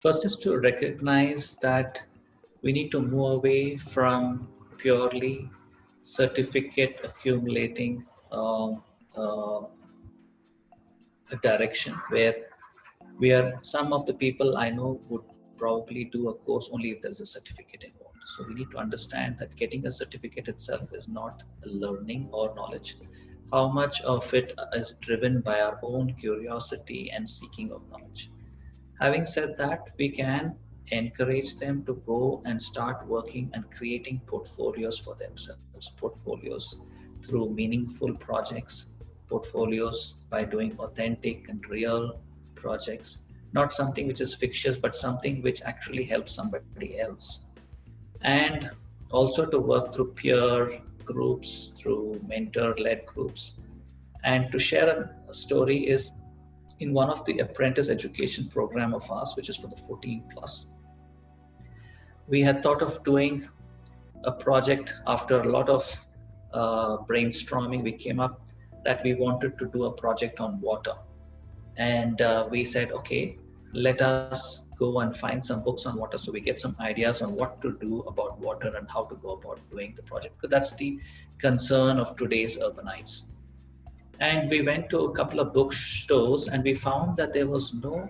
First is to recognize that we need to move away from purely certificate accumulating a direction where we are some of the people I know would probably do a course only if there's a certificate involved. So we need to understand that getting a certificate itself is not a learning or knowledge. How much of it is driven by our own curiosity and seeking of knowledge. Having said that, we can encourage them to go and start working and creating portfolios for themselves, portfolios through meaningful projects, portfolios by doing authentic and real projects, not something which is fictitious, but something which actually helps somebody else. And also to work through peer groups, through mentor led groups. And to share a story is in one of the apprentice education program of ours, which is for the 14 plus, we had thought of doing a project. After a lot of brainstorming, we came up that we wanted to do a project on water. And we said, okay, let us go and find some books on water so we get some ideas on what to do about water and how to go about doing the project. Because that's the concern of today's urbanites. And we went to a couple of bookstores and we found that there was no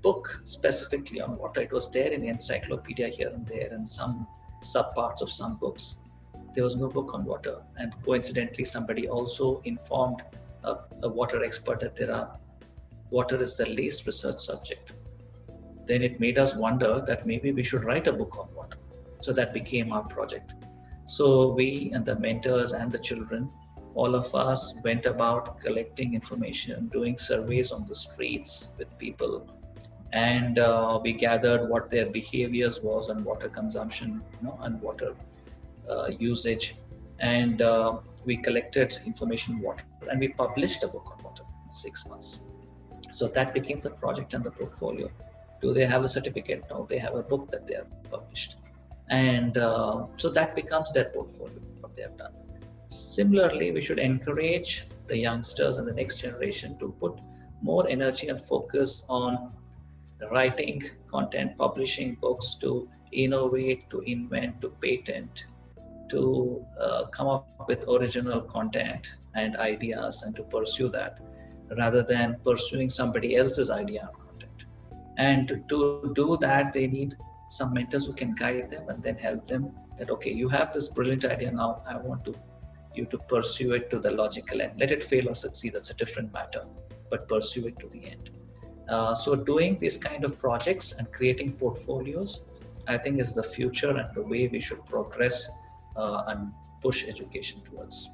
book specifically on water. It was there in the encyclopedia here and there and some subparts of some books. There was no book on water. And coincidentally, somebody also informed a water expert that water is the least researched subject. Then it made us wonder that maybe we should write a book on water. So that became our project. So we and the mentors and the children, all of us went about collecting information, doing surveys on the streets with people, and we gathered what their behaviors was on water consumption, and water usage, and we collected information on water, and we published a book on water in 6 months. So that became the project and the portfolio. Do they have a certificate? No, they have a book that they have published, and so that becomes their portfolio, what they have done. Similarly, we should encourage the youngsters and the next generation to put more energy and focus on writing content, publishing books, to innovate, to invent, to patent, to come up with original content and ideas and to pursue that rather than pursuing somebody else's idea and content. And to do that, they need some mentors who can guide them and then help them that, okay, you have this brilliant idea, now I want you to pursue it to the logical end. Let it fail or succeed, that's a different matter, but pursue it to the end. So doing these kind of projects and creating portfolios, I think is the future and the way we should progress and push education towards.